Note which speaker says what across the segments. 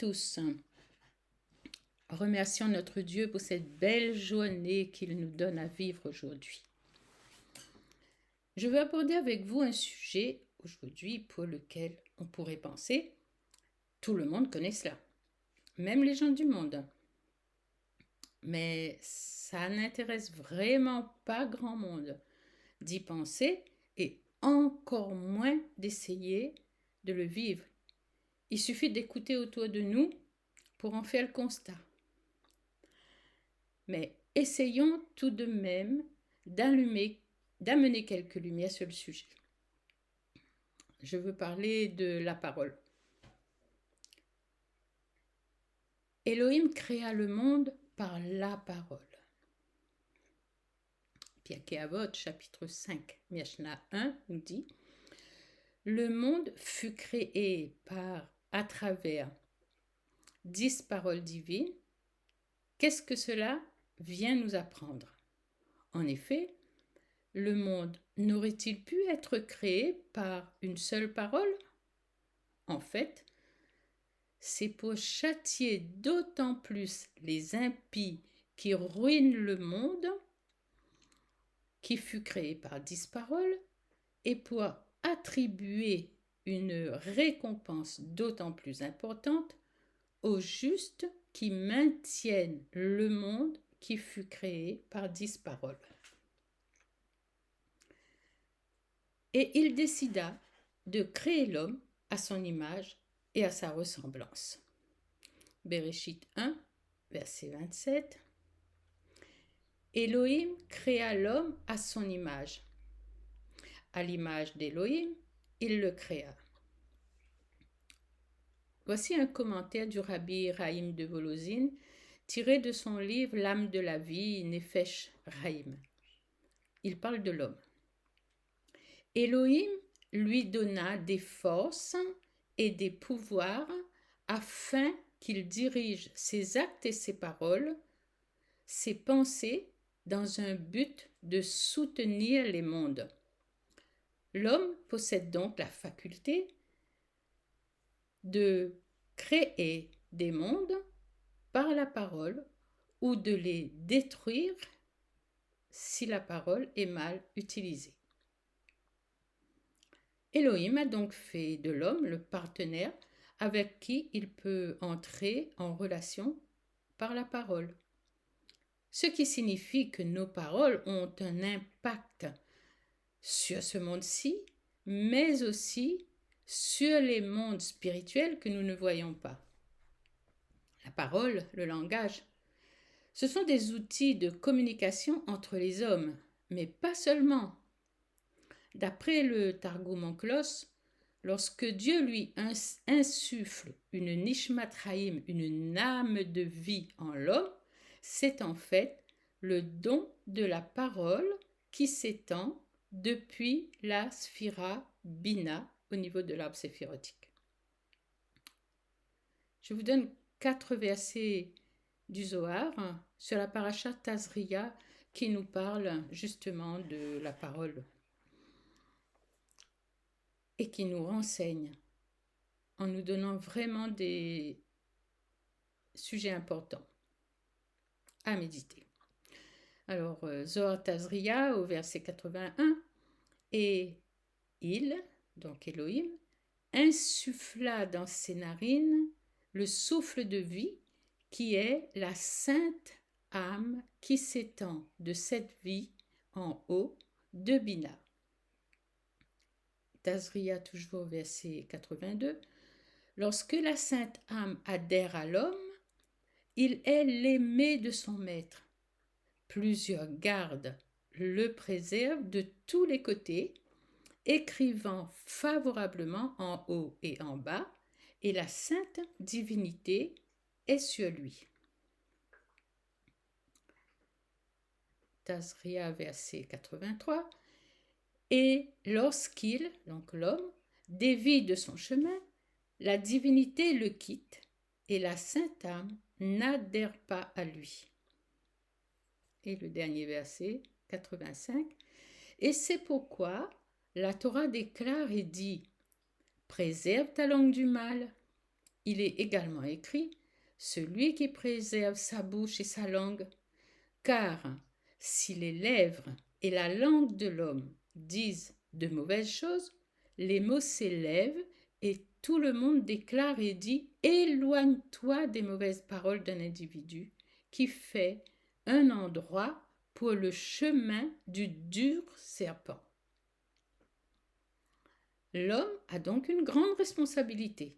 Speaker 1: tous. Remercions notre Dieu pour cette belle journée qu'il nous donne à vivre aujourd'hui. Je veux aborder avec vous un sujet aujourd'hui pour lequel on pourrait penser tout le monde connaît cela, même les gens du monde. Mais ça n'intéresse vraiment pas grand monde d'y penser et encore moins d'essayer de le vivre. Il suffit d'écouter autour de nous pour en faire le constat. Mais essayons tout de même d'amener quelques lumières sur le sujet. Je veux parler de la parole. Elohim créa le monde par la parole. Pirkei Avot, chapitre 5, Mishnah 1, nous dit « Le monde fut créé à travers 10 paroles divines. Qu'est-ce que cela vient nous apprendre? En effet, le monde n'aurait-il pu être créé par une seule parole? En fait, c'est pour châtier d'autant plus les impies qui ruinent le monde qui fut créé par 10 paroles et pour attribuer une récompense d'autant plus importante aux justes qui maintiennent le monde qui fut créé par 10 paroles. Et il décida de créer l'homme à son image et à sa ressemblance. Bereshit 1, verset 27. Elohim créa l'homme à son image. À l'image d'Elohim, il le créa. Voici un commentaire du Rabbi Raïm de Volozine tiré de son livre L'âme de la vie, Nefesh Raïm. Il parle de l'homme. Elohim lui donna des forces et des pouvoirs afin qu'il dirige ses actes et ses paroles, ses pensées dans un but de soutenir les mondes. L'homme possède donc la faculté de créer des mondes par la parole ou de les détruire si la parole est mal utilisée. Elohim a donc fait de l'homme le partenaire avec qui il peut entrer en relation par la parole. Ce qui signifie que nos paroles ont un impact sur ce monde-ci, mais aussi sur les mondes spirituels que nous ne voyons pas. La parole, le langage, ce sont des outils de communication entre les hommes, mais pas seulement. D'après le Targum Onkelos, lorsque Dieu lui insuffle une nishmat chaim, une âme de vie en l'homme, c'est en fait le don de la parole qui s'étend depuis la sphira bina au niveau de l'arbre séphirotique. Je vous donne 4 versets du Zohar sur la paracha Tazria qui nous parle justement de la parole et qui nous renseigne en nous donnant vraiment des sujets importants à méditer. Alors, Zohar Tazria au verset 81, et il, donc Elohim, insuffla dans ses narines le souffle de vie qui est la sainte âme qui s'étend de cette vie en haut de Bina. Tazria, toujours verset 82. Lorsque la sainte âme adhère à l'homme, il est l'aimé de son maître. Plusieurs gardes le préservent de tous les côtés, écrivant favorablement en haut et en bas, et la sainte divinité est sur lui. Tazria, verset 83. Et lorsqu'il, donc l'homme, dévie de son chemin, la divinité le quitte et la sainte âme n'adhère pas à lui. Et le dernier verset, 85. Et c'est pourquoi la Torah déclare et dit « Préserve ta langue du mal il est également écrit « Celui qui préserve sa bouche et sa langue ». Car si les lèvres et la langue de l'homme disent de mauvaises choses, les mots s'élèvent et tout le monde déclare et dit « Éloigne-toi des mauvaises paroles d'un individu qui fait un endroit pour le chemin du dur serpent ». L'homme a donc une grande responsabilité.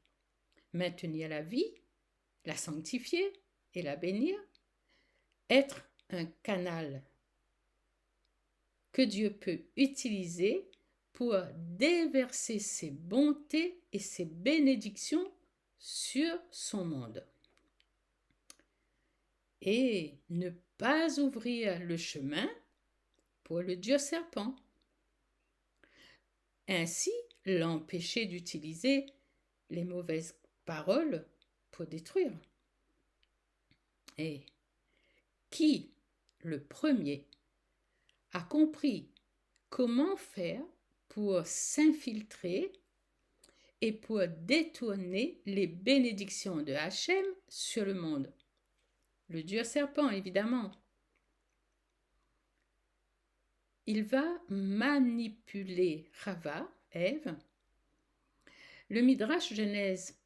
Speaker 1: Maintenir la vie, la sanctifier et la bénir, être un canal que Dieu peut utiliser pour déverser ses bontés et ses bénédictions sur son monde. Et ne pas ouvrir le chemin pour le dur serpent. Ainsi, l'empêcher d'utiliser les mauvaises paroles pour détruire. Et qui, le premier, a compris comment faire pour s'infiltrer et pour détourner les bénédictions de Hachem sur le monde? Le dur serpent, évidemment. Il va manipuler Chava, Ève. Le Midrash Genèse,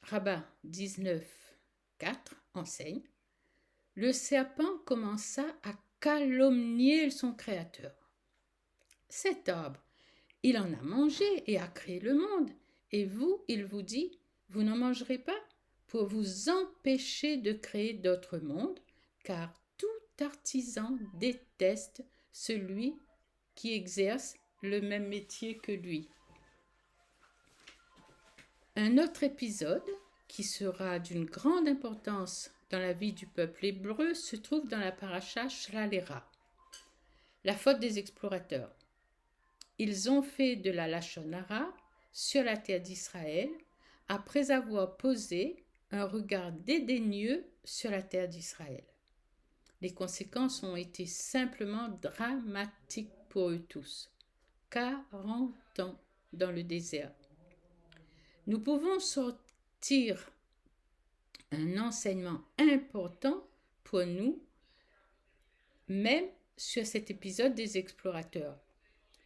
Speaker 1: Rabbah 19, 4 enseigne: le serpent commença à calomnier son créateur. Cet arbre, il en a mangé et a créé le monde. Et vous, il vous dit, vous n'en mangerez pas pour vous empêcher de créer d'autres mondes, car tout artisan déteste celui qui exerce le même métier que lui. Un autre épisode qui sera d'une grande importance dans la vie du peuple hébreu se trouve dans la paracha Shalera, la faute des explorateurs. Ils ont fait de la Lachon Hara sur la terre d'Israël après avoir posé un regard dédaigneux sur la terre d'Israël. Les conséquences ont été simplement dramatiques pour eux tous. 40 ans dans le désert. Nous pouvons sortir un enseignement important pour nous, même sur cet épisode des explorateurs.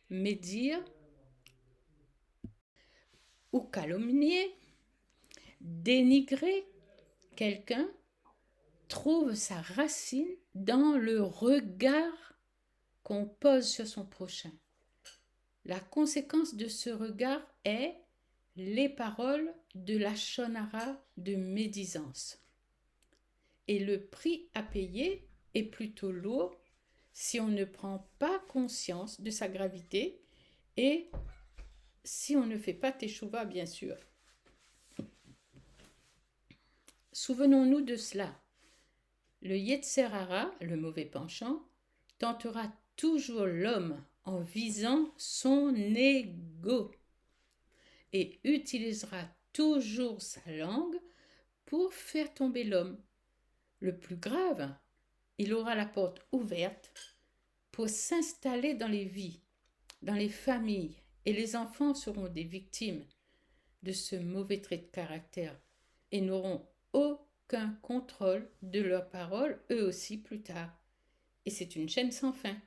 Speaker 1: Médire ou calomnier, dénigrer quelqu'un trouve sa racine dans le regard qu'on pose sur son prochain. La conséquence de ce regard est les paroles de la Lachon Hara de médisance. Et le prix à payer est plutôt lourd si on ne prend pas conscience de sa gravité et si on ne fait pas teshuva, bien sûr. Souvenons-nous de cela. Le Yetzer Hara, le mauvais penchant, tentera toujours l'homme en visant son ego et utilisera toujours sa langue pour faire tomber l'homme. Le plus grave, il aura la porte ouverte pour s'installer dans les vies, dans les familles, et les enfants seront des victimes de ce mauvais trait de caractère et n'auront aucun contrôle de leurs paroles, eux aussi plus tard. Et c'est une chaîne sans fin.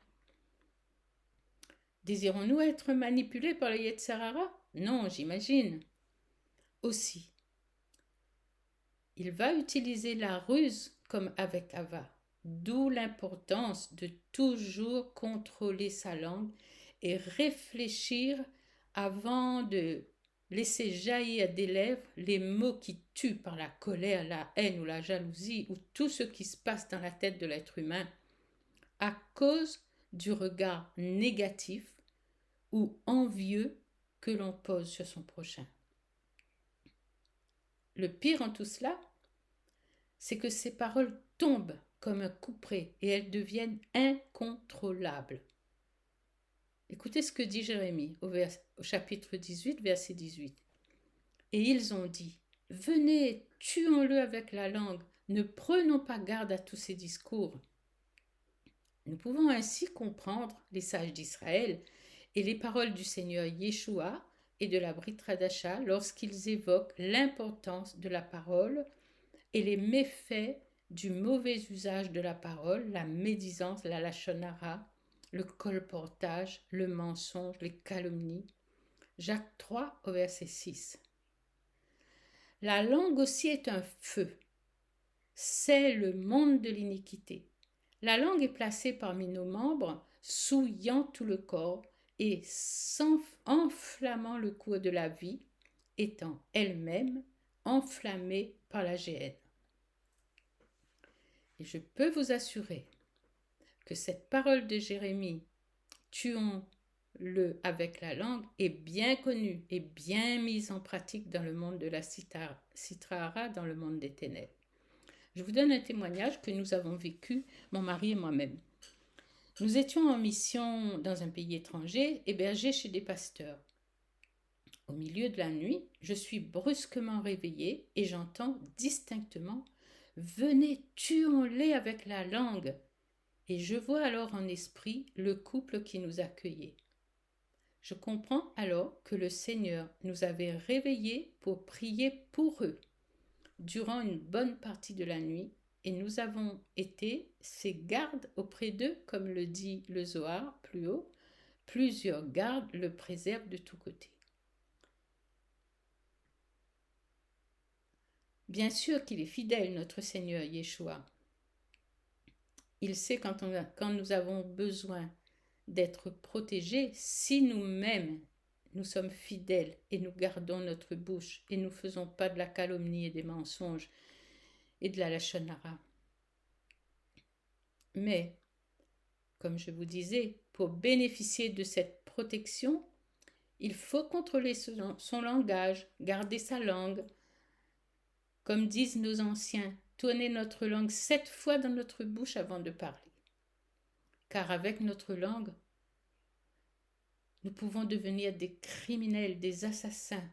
Speaker 1: Désirons-nous être manipulés par le Yetzer Hara? Non, j'imagine. Aussi, il va utiliser la ruse comme avec Hava, d'où l'importance de toujours contrôler sa langue et réfléchir avant de laisser jaillir des lèvres les mots qui tuent par la colère, la haine ou la jalousie ou tout ce qui se passe dans la tête de l'être humain à cause du regard négatif ou envieux que l'on pose sur son prochain. Le pire en tout cela, c'est que ces paroles tombent comme un couperet et elles deviennent incontrôlables. Écoutez ce que dit Jérémie au chapitre 18, verset 18. Et ils ont dit, venez, tuons-le avec la langue, ne prenons pas garde à tous ces discours. Nous pouvons ainsi comprendre les sages d'Israël et les paroles du Seigneur Yeshua et de la Brit Hadasha lorsqu'ils évoquent l'importance de la parole et les méfaits du mauvais usage de la parole, la médisance, la lachon hara, le colportage, le mensonge, les calomnies. Jacques 3 au verset 6. La langue aussi est un feu. C'est le monde de l'iniquité. La langue est placée parmi nos membres, souillant tout le corps et enflammant le cours de la vie, étant elle-même enflammée par la géhenne. Et je peux vous assurer que cette parole de Jérémie, tuons-le avec la langue, est bien connue et bien mise en pratique dans le monde de la Sitra Hara, dans le monde des ténèbres. Je vous donne un témoignage que nous avons vécu, mon mari et moi-même. Nous étions en mission dans un pays étranger, hébergés chez des pasteurs. Au milieu de la nuit, je suis brusquement réveillée et j'entends distinctement « Venez, tuons-les avec la langue !» Et je vois alors en esprit le couple qui nous accueillait. Je comprends alors que le Seigneur nous avait réveillés pour prier pour eux durant une bonne partie de la nuit, et nous avons été ses gardes auprès d'eux, comme le dit le Zohar plus haut. Plusieurs gardes le préservent de tous côtés. Bien sûr qu'il est fidèle, notre Seigneur Yeshua. Il sait quand nous avons besoin d'être protégés, si nous-mêmes nous sommes fidèles et nous gardons notre bouche et nous ne faisons pas de la calomnie et des mensonges et de la lachon hara. Mais, comme je vous disais, pour bénéficier de cette protection, il faut contrôler son langage, garder sa langue. Comme disent nos anciens, tourner notre langue 7 fois dans notre bouche avant de parler. Car avec notre langue, nous pouvons devenir des criminels, des assassins.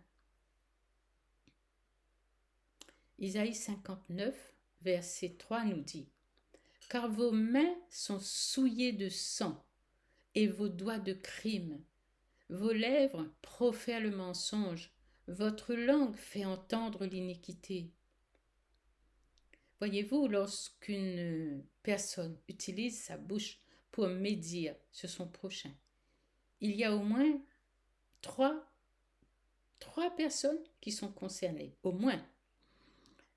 Speaker 1: Isaïe 59, verset 3 nous dit « Car vos mains sont souillées de sang et vos doigts de crime. Vos lèvres profèrent le mensonge. Votre langue fait entendre l'iniquité. » Voyez-vous, lorsqu'une personne utilise sa bouche pour médire sur son prochain, il y a au moins trois personnes qui sont concernées, au moins.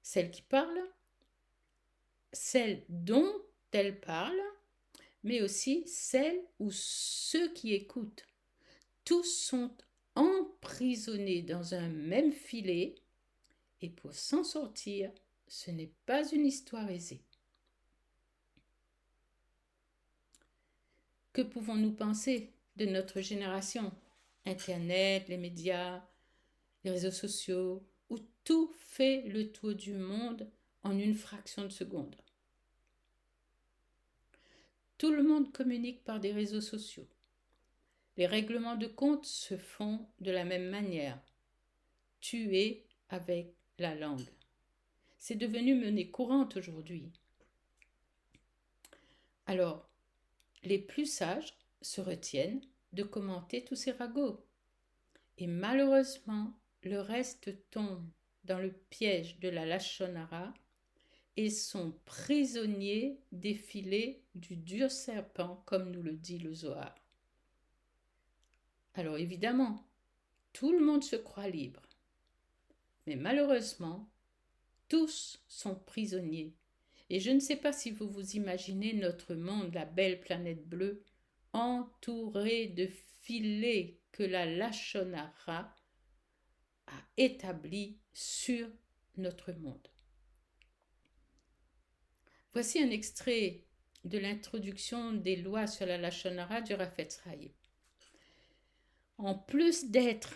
Speaker 1: Celle qui parle, celle dont elle parle, mais aussi celle ou ceux qui écoutent. Tous sont emprisonnés dans un même filet et pour s'en sortir, ce n'est pas une histoire aisée. Que pouvons-nous penser de notre génération? Internet, les médias, les réseaux sociaux, où tout fait le tour du monde en une fraction de seconde. Tout le monde communique par des réseaux sociaux. Les règlements de compte se font de la même manière. Tuer avec la langue. C'est devenu monnaie courante aujourd'hui. Alors, les plus sages se retiennent de commenter tous ces ragots. Et malheureusement, le reste tombe dans le piège de la lachon hara et sont prisonniers des filets du dur serpent, comme nous le dit le Zohar. Alors évidemment, tout le monde se croit libre. Mais malheureusement, tous sont prisonniers. Et je ne sais pas si vous vous imaginez notre monde, la belle planète bleue, entourée de filets que la lachon hara a établis sur notre monde. Voici un extrait de l'introduction des lois sur la lachon hara du Rafetz Chaim. En plus d'être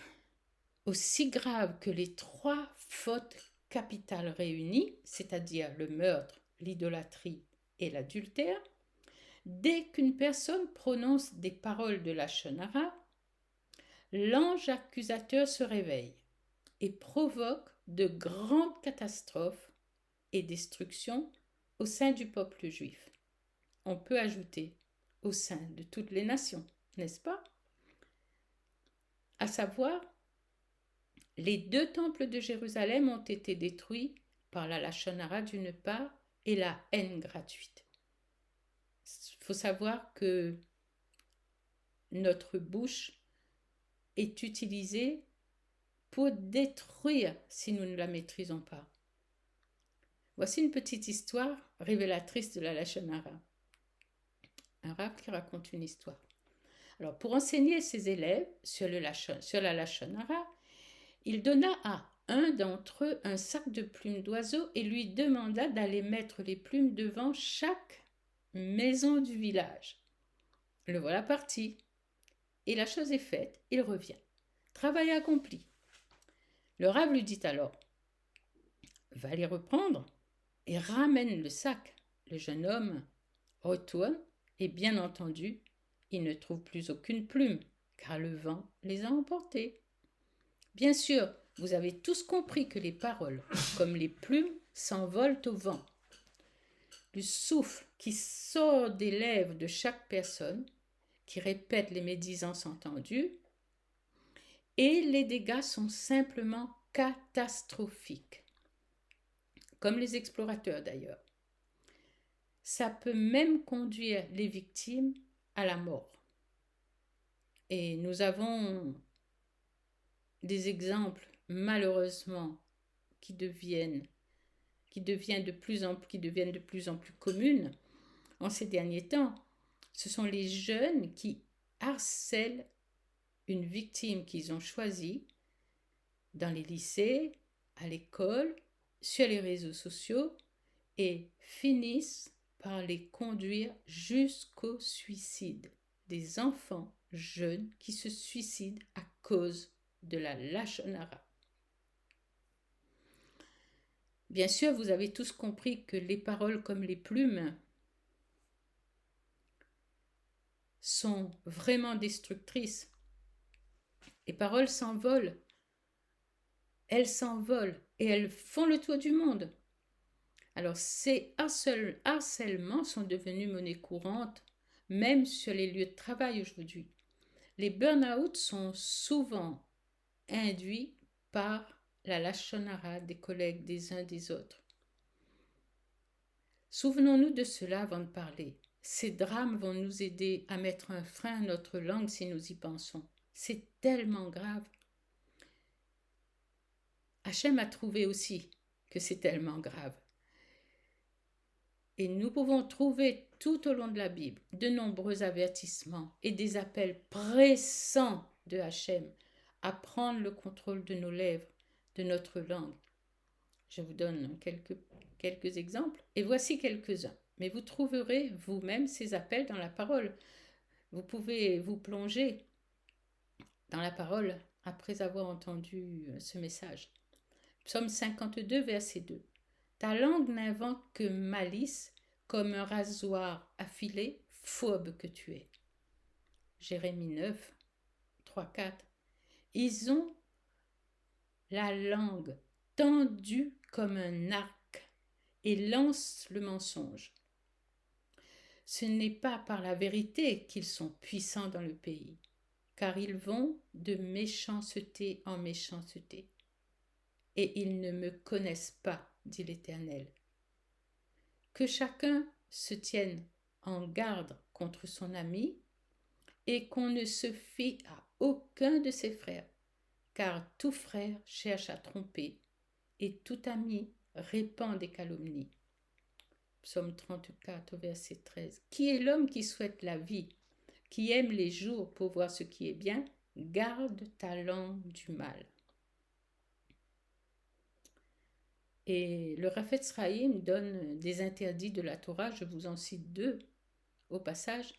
Speaker 1: aussi grave que les 3 fautes capitales réunies, c'est-à-dire le meurtre, l'idolâtrie et l'adultère, dès qu'une personne prononce des paroles de lachon hara, l'ange accusateur se réveille et provoque de grandes catastrophes et destructions au sein du peuple juif. On peut ajouter au sein de toutes les nations, n'est-ce pas? À savoir Les 2 temples de Jérusalem ont été détruits par la Lachon Hara d'une part et la haine gratuite. Il faut savoir que notre bouche est utilisée pour détruire si nous ne la maîtrisons pas. Voici une petite histoire révélatrice de la Lachon Hara. Un rabbin qui raconte une histoire. Alors, pour enseigner ses élèves sur la Lachon Hara, il donna à un d'entre eux un sac de plumes d'oiseaux et lui demanda d'aller mettre les plumes devant chaque maison du village. Le voilà parti. Et la chose est faite, il revient. Travail accompli. Le rabbin lui dit alors, va les reprendre et ramène le sac. Le jeune homme retourne et bien entendu, il ne trouve plus aucune plume, car le vent les a emportés. Bien sûr, vous avez tous compris que les paroles, comme les plumes, s'envolent au vent. Le souffle qui sort des lèvres de chaque personne, qui répète les médisances entendues, et les dégâts sont simplement catastrophiques, comme les explorateurs d'ailleurs. Ça peut même conduire les victimes à la mort. Et nous avons des exemples, malheureusement, qui deviennent de plus en plus communes en ces derniers temps. Ce sont les jeunes qui harcèlent une victime qu'ils ont choisie dans les lycées, à l'école, sur les réseaux sociaux et finissent par les conduire jusqu'au suicide. Des enfants jeunes qui se suicident à cause de la Lachon Hara. Bien sûr, vous avez tous compris que les paroles comme les plumes sont vraiment destructrices. Les paroles s'envolent. Elles s'envolent et elles font le tour du monde. Alors, ces harcèlements sont devenus monnaie courante, même sur les lieux de travail aujourd'hui. Les burn-out sont souvent induits par la Lachon Hara des collègues des uns des autres. Souvenons-nous de cela avant de parler. Ces drames vont nous aider à mettre un frein à notre langue si nous y pensons. C'est tellement grave. Hachem a trouvé aussi que c'est tellement grave. Et nous pouvons trouver tout au long de la Bible de nombreux avertissements et des appels pressants de Hachem à prendre le contrôle de nos lèvres, de notre langue. Je vous donne quelques exemples et voici quelques-uns. Mais vous trouverez vous-même ces appels dans la parole. Vous pouvez vous plonger dans la parole après avoir entendu ce message. Psaume 52, verset 2. Ta langue n'invente que malice, comme un rasoir affilé, fourbe que tu es. Jérémie 9, 3, 4. Ils ont la langue tendue comme un arc et lancent le mensonge. Ce n'est pas par la vérité qu'ils sont puissants dans le pays, car ils vont de méchanceté en méchanceté. Et ils ne me connaissent pas, dit l'Éternel. Que chacun se tienne en garde contre son ami et qu'on ne se fie à aucun de ses frères, car tout frère cherche à tromper et tout ami répand des calomnies. Psaume 34, verset 13. Qui est l'homme qui souhaite la vie, qui aime les jours pour voir ce qui est bien? Garde ta langue du mal. Et le Rafetz Chaim donne des interdits de la Torah, je vous en cite 2 au passage.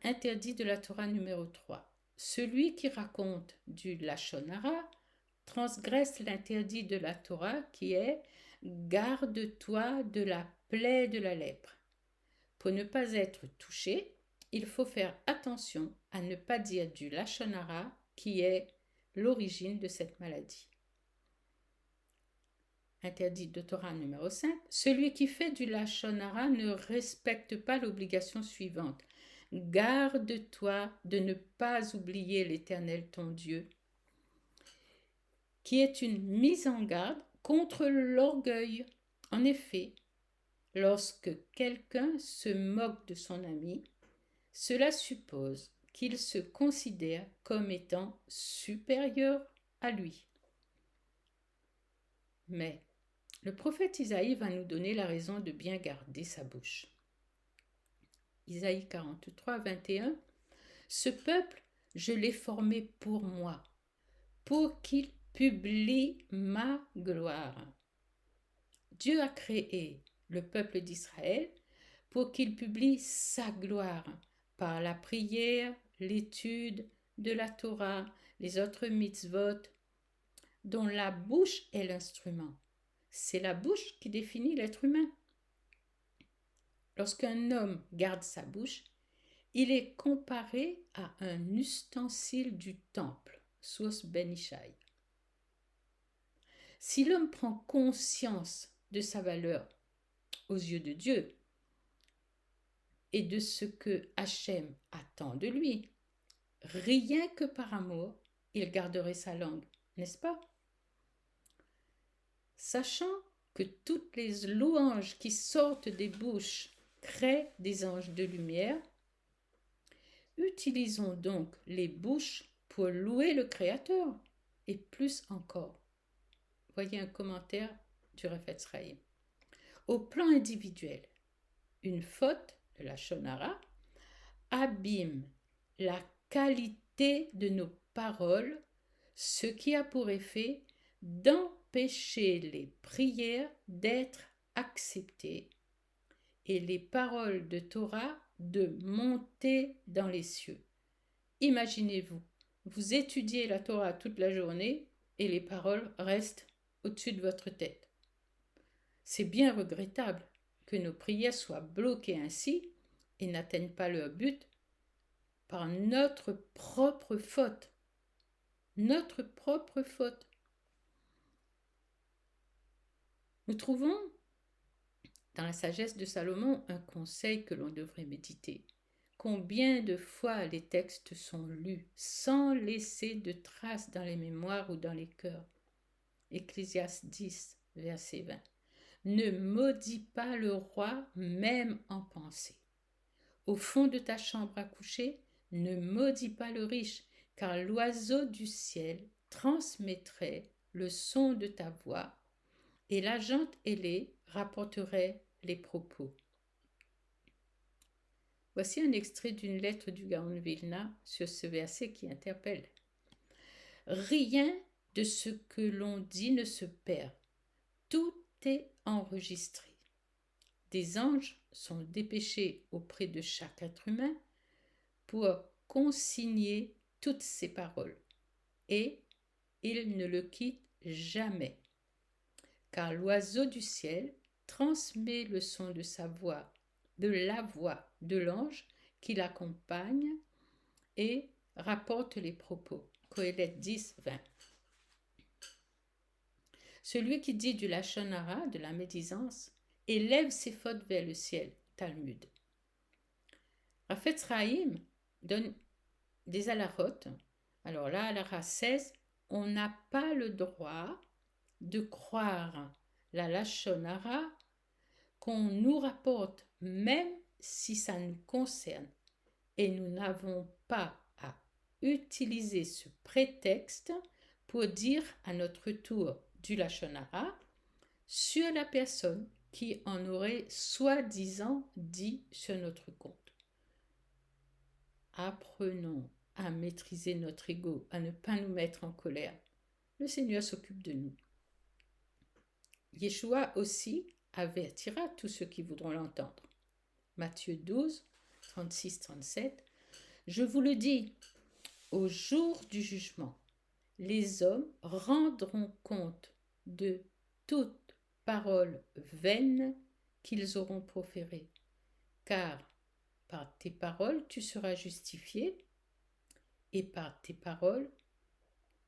Speaker 1: Interdit de la Torah numéro 3. Celui qui raconte du Lachon Hara transgresse l'interdit de la Torah qui est « Garde-toi de la plaie de la lèpre ». Pour ne pas être touché, il faut faire attention à ne pas dire du Lachon Hara qui est l'origine de cette maladie. Interdit de Torah numéro 5. Celui qui fait du Lachon Hara ne respecte pas l'obligation suivante. Garde-toi de ne pas oublier l'Éternel ton Dieu. qui est une mise en garde contre l'orgueil. En effet, lorsque quelqu'un se moque de son ami, cela suppose qu'il se considère comme étant supérieur à lui. Mais le prophète Isaïe va nous donner la raison de bien garder sa bouche. Isaïe 43, 21. Ce peuple, je l'ai formé pour moi, pour qu'il publie ma gloire. Dieu a créé le peuple d'Israël pour qu'il publie sa gloire par la prière, l'étude de la Torah, les autres mitzvot, dont la bouche est l'instrument. C'est la bouche qui définit l'être humain. Lorsqu'un homme garde sa bouche, il est comparé à un ustensile du temple, source Ben Ishai. Si l'homme prend conscience de sa valeur aux yeux de Dieu et de ce que Hachem attend de lui, rien que par amour, il garderait sa langue, n'est-ce pas? Sachant que toutes les louanges qui sortent des bouches créent des anges de lumière, utilisons donc les bouches pour louer le Créateur, et plus encore. Voyez un commentaire du Refetz Chaim. Au plan individuel, une faute de la Shonara abîme la qualité de nos paroles, ce qui a pour effet d'empêcher les prières d'être acceptées et les paroles de Torah de monter dans les cieux. Imaginez-vous, vous étudiez la Torah toute la journée et les paroles restent au-dessus de votre tête. C'est bien regrettable que nos prières soient bloquées ainsi et n'atteignent pas leur but par notre propre faute. Notre propre faute. Nous trouvons dans la sagesse de Salomon un conseil que l'on devrait méditer. Combien de fois les textes sont lus sans laisser de traces dans les mémoires ou dans les cœurs? Ecclésiaste 10, verset 20. Ne maudis pas le roi même en pensée. Au fond de ta chambre à coucher, ne maudis pas le riche, car l'oiseau du ciel transmettrait le son de ta voix et la jante ailée rapporterait les propos. Voici un extrait d'une lettre du Gaon Vilna sur ce verset qui interpelle. Rien de ce que l'on dit ne se perd. Tout est enregistré. Des anges sont dépêchés auprès de chaque être humain pour consigner toutes ces paroles. Et ils ne le quittent jamais. Car l'oiseau du ciel transmet le son de sa voix, de la voix de l'ange qui l'accompagne et rapporte les propos. Qoéleth 10, 20. Celui qui dit du lachon hara, de la médisance, élève ses fautes vers le ciel. Talmud. Refetz Chaim donne des halachot. Alors là, halakha 16, on n'a pas le droit de croire la lachon hara qu'on nous rapporte, même si ça nous concerne. Et nous n'avons pas à utiliser ce prétexte pour dire à notre tour du lachon hara sur la personne qui en aurait soi-disant dit sur notre compte. Apprenons à maîtriser notre ego, à ne pas nous mettre en colère. Le Seigneur s'occupe de nous. Yeshua aussi avertira tous ceux qui voudront l'entendre. Matthieu 12, 36-37. Je vous le dis, au jour du jugement, les hommes rendront compte de toute parole vaine qu'ils auront proférée, car par tes paroles tu seras justifié et par tes paroles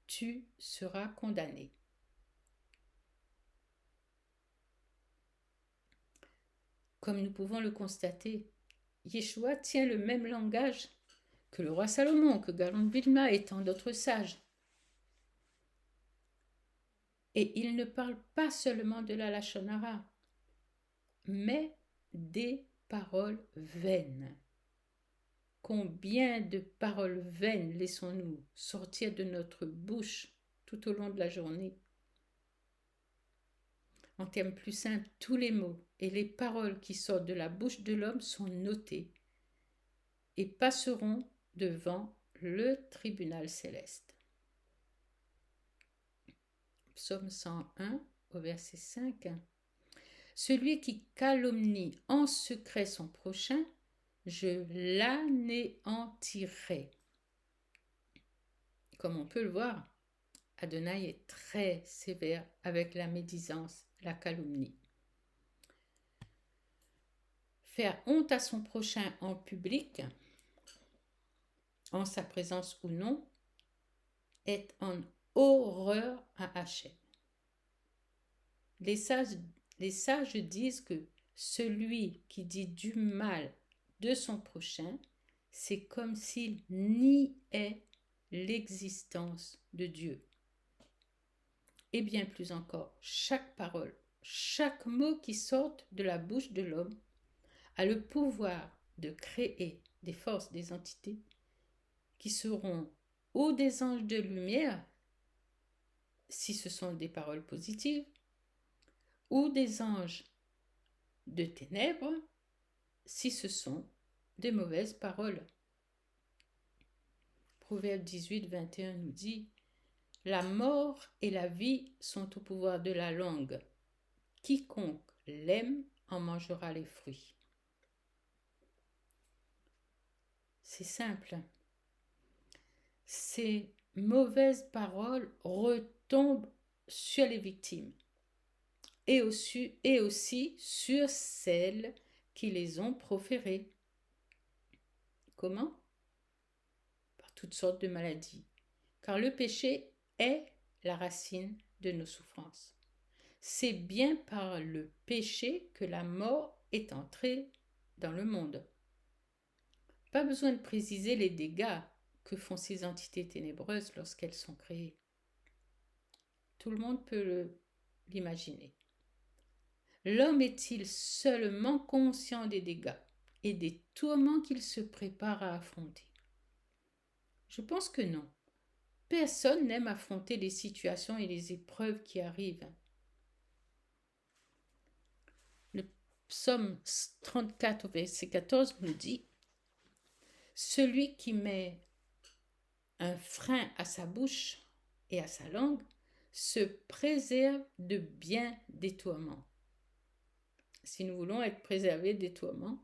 Speaker 1: tu seras condamné. Comme nous pouvons le constater, Yeshua tient le même langage que le roi Salomon, que Gaon Vilna et tant d'autres sages. Et il ne parle pas seulement de la Lachon Hara, mais des paroles vaines. Combien de paroles vaines laissons-nous sortir de notre bouche tout au long de la journée? En termes plus simples, tous les mots et les paroles qui sortent de la bouche de l'homme sont notés et passeront devant le tribunal céleste. Psaume 101 au verset 5. Celui qui calomnie en secret son prochain, je l'anéantirai. Comme on peut le voir, Adonai est très sévère avec la médisance, la calomnie. Faire honte à son prochain en public, en sa présence ou non, est en horreur à Hachem. Les sages disent que celui qui dit du mal de son prochain, c'est comme s'il niait l'existence de Dieu. Et bien plus encore, chaque parole, chaque mot qui sort de la bouche de l'homme a le pouvoir de créer des forces, des entités qui seront ou des anges de lumière, si ce sont des paroles positives, ou des anges de ténèbres, si ce sont des mauvaises paroles. Proverbe 18, 21 nous dit « La mort et la vie sont au pouvoir de la langue. Quiconque l'aime en mangera les fruits. » C'est simple. Ces mauvaises paroles retombent sur les victimes et aussi sur celles qui les ont proférées. Comment? Par toutes sortes de maladies. Car le péché est la racine de nos souffrances. C'est bien par le péché que la mort est entrée dans le monde. Pas besoin de préciser les dégâts que font ces entités ténébreuses lorsqu'elles sont créées. Tout le monde peut l'imaginer. L'homme est-il seulement conscient des dégâts et des tourments qu'il se prépare à affronter? Je pense que non. Personne n'aime affronter les situations et les épreuves qui arrivent. Le psaume 34 verset 14 nous dit « Celui qui met un frein à sa bouche et à sa langue se préserve de bien des tourments. » Si nous voulons être préservés des tourments,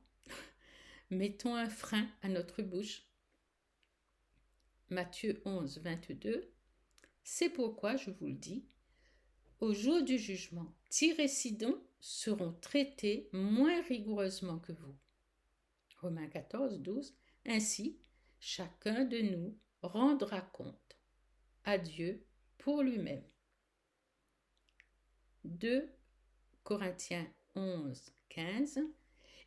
Speaker 1: mettons un frein à notre bouche. Matthieu 11, 22. C'est pourquoi je vous le dis, au jour du jugement, Tyr et Sidon seront traités moins rigoureusement que vous. Romains 14, 12. Ainsi, chacun de nous rendra compte à Dieu pour lui-même. 2 Corinthiens 11, 15.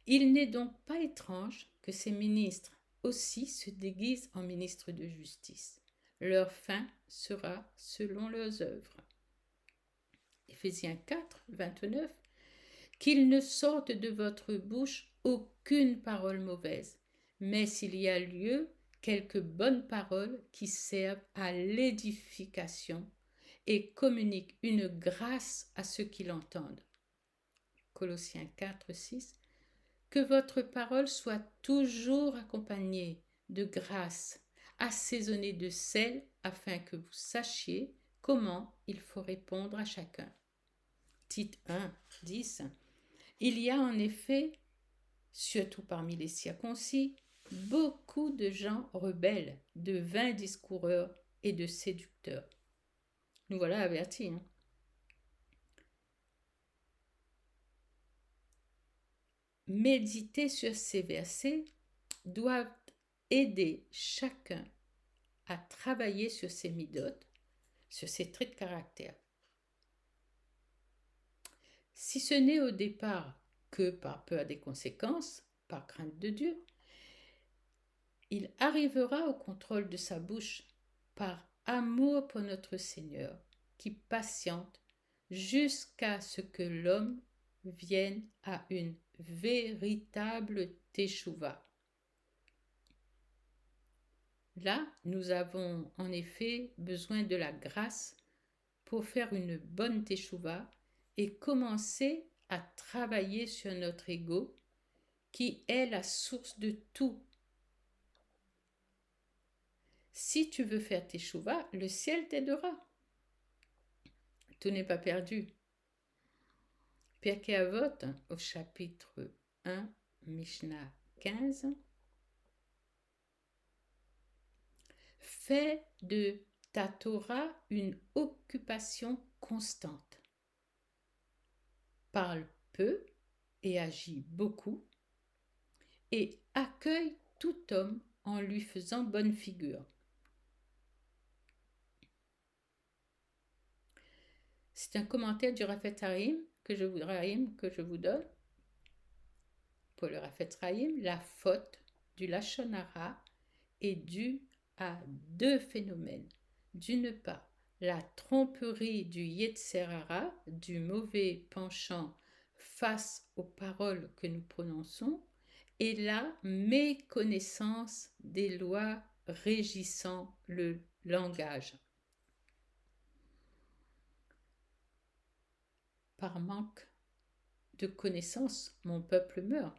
Speaker 1: Il n'est donc pas étrange que ces ministres aussi se déguisent en ministres de justice. Leur fin sera selon leurs œuvres. Éphésiens 4, 29. Qu'il ne sorte de votre bouche aucune parole mauvaise, mais s'il y a lieu, quelques bonnes paroles qui servent à l'édification et communiquent une grâce à ceux qui l'entendent. Colossiens 4, 6. Que votre parole soit toujours accompagnée de grâce, assaisonnée de sel, afin que vous sachiez comment il faut répondre à chacun. Tite 1, 10. Il y a en effet, surtout parmi les circoncis, beaucoup de gens rebelles, de vains discoureurs et de séducteurs. Nous voilà avertis. Méditer sur ces versets doivent aider chacun à travailler sur ses midotes, sur ses traits de caractère. Si ce n'est au départ que par peur des conséquences, par crainte de Dieu, il arrivera au contrôle de sa bouche par amour pour notre Seigneur, qui patiente jusqu'à ce que l'homme vienne à une véritable teshuva. Là, nous avons en effet besoin de la grâce pour faire une bonne teshuva et commencer à travailler sur notre ego qui est la source de tout. Si tu veux faire teshuva, le ciel t'aidera. Tout n'est pas perdu. Pirkei Avot, au chapitre 1, Mishnah 15, fais de ta Torah une occupation constante. Parle peu et agis beaucoup, et accueille tout homme en lui faisant bonne figure. C'est un commentaire du Rafetz Haïm que je vous donne. Pour le Rafetz Haïm, la faute du Lashon Hara est due à deux phénomènes. D'une part, la tromperie du Yetzer Hara, du mauvais penchant face aux paroles que nous prononçons, et la méconnaissance des lois régissant le langage. Par manque de connaissance, mon peuple meurt.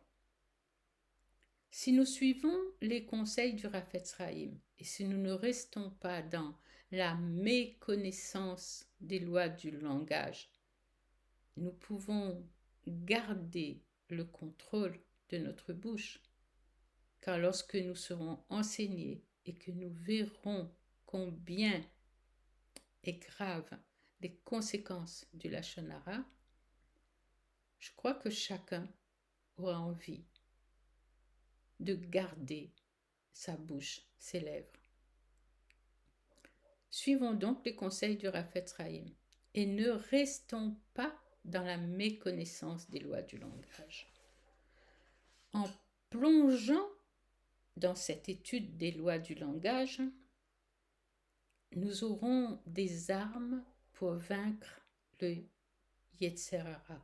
Speaker 1: Si nous suivons les conseils du Rafetz Haïm et si nous ne restons pas dans la méconnaissance des lois du langage, nous pouvons garder le contrôle de notre bouche, car lorsque nous serons enseignés et que nous verrons combien est grave les conséquences du Lashon Hara, je crois que chacun aura envie de garder sa bouche, ses lèvres. Suivons donc les conseils du Rafetz Haïm et ne restons pas dans la méconnaissance des lois du langage. En plongeant dans cette étude des lois du langage, nous aurons des armes pour vaincre le Yetzer Hara.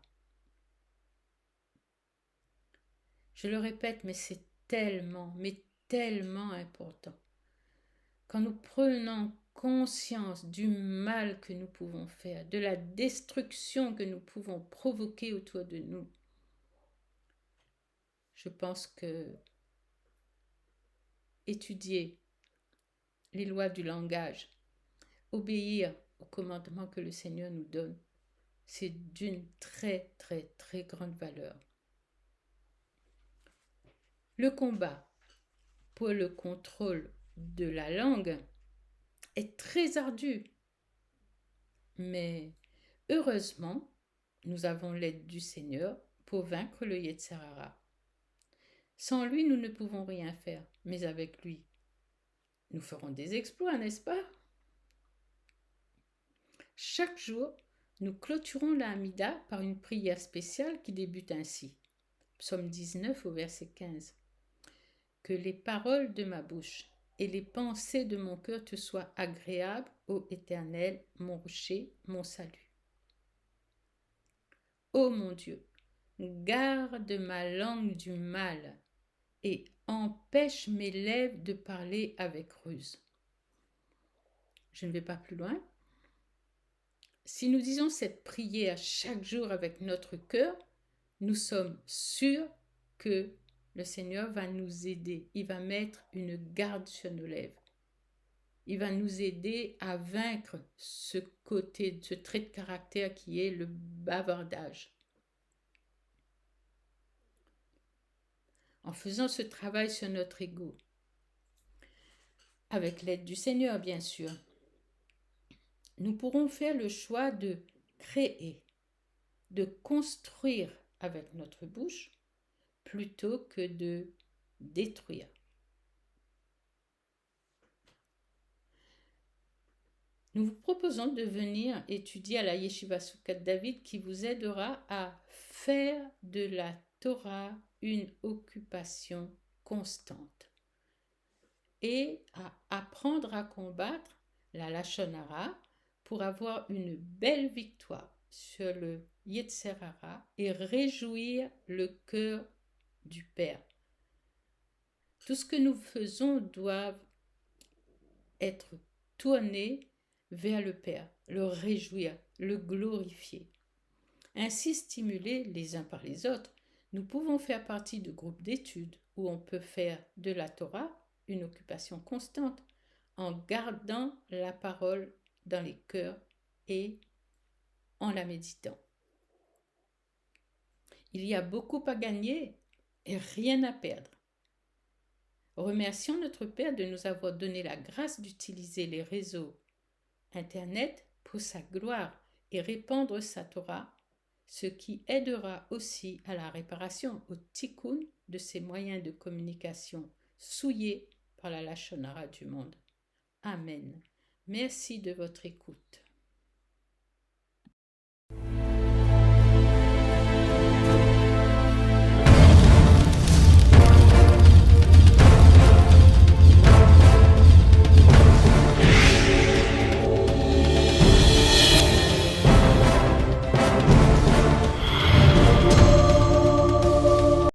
Speaker 1: Je le répète, mais c'est tellement important. Quand nous prenons conscience du mal que nous pouvons faire, de la destruction que nous pouvons provoquer autour de nous, je pense que étudier les lois du langage, obéir aux commandements que le Seigneur nous donne, c'est d'une très grande valeur. Le combat pour le contrôle de la langue est très ardu, mais heureusement, nous avons l'aide du Seigneur pour vaincre le Yetzer Hara. Sans lui, nous ne pouvons rien faire, mais avec lui, nous ferons des exploits, n'est-ce pas? Chaque jour, nous clôturons la Hamida par une prière spéciale qui débute ainsi. Psaume 19 au verset 15. Que les paroles de ma bouche et les pensées de mon cœur te soient agréables, ô Éternel, mon rocher, mon salut. Ô mon Dieu, garde ma langue du mal et empêche mes lèvres de parler avec ruse. Je ne vais pas plus loin. Si nous disons cette prière chaque jour avec notre cœur, nous sommes sûrs que le Seigneur va nous aider. Il va mettre une garde sur nos lèvres. Il va nous aider à vaincre ce côté, ce trait de caractère qui est le bavardage. En faisant ce travail sur notre ego, avec l'aide du Seigneur bien sûr, nous pourrons faire le choix de créer, de construire avec notre bouche, plutôt que de détruire. Nous vous proposons de venir étudier à la Yeshiva Soukat David qui vous aidera à faire de la Torah une occupation constante et à apprendre à combattre la Lashon Hara pour avoir une belle victoire sur le Yetzer Hara et réjouir le cœur du Père. Tout ce que nous faisons doit être tourné vers le Père, le réjouir, le glorifier. Ainsi stimulés les uns par les autres, nous pouvons faire partie de groupes d'études où on peut faire de la Torah une occupation constante en gardant la parole dans les cœurs et en la méditant. Il y a beaucoup à gagner et rien à perdre. Remercions notre Père de nous avoir donné la grâce d'utiliser les réseaux Internet pour sa gloire et répandre sa Torah, ce qui aidera aussi à la réparation, au tikkun de ces moyens de communication souillés par la lachon hara du monde. Amen. Merci de votre écoute.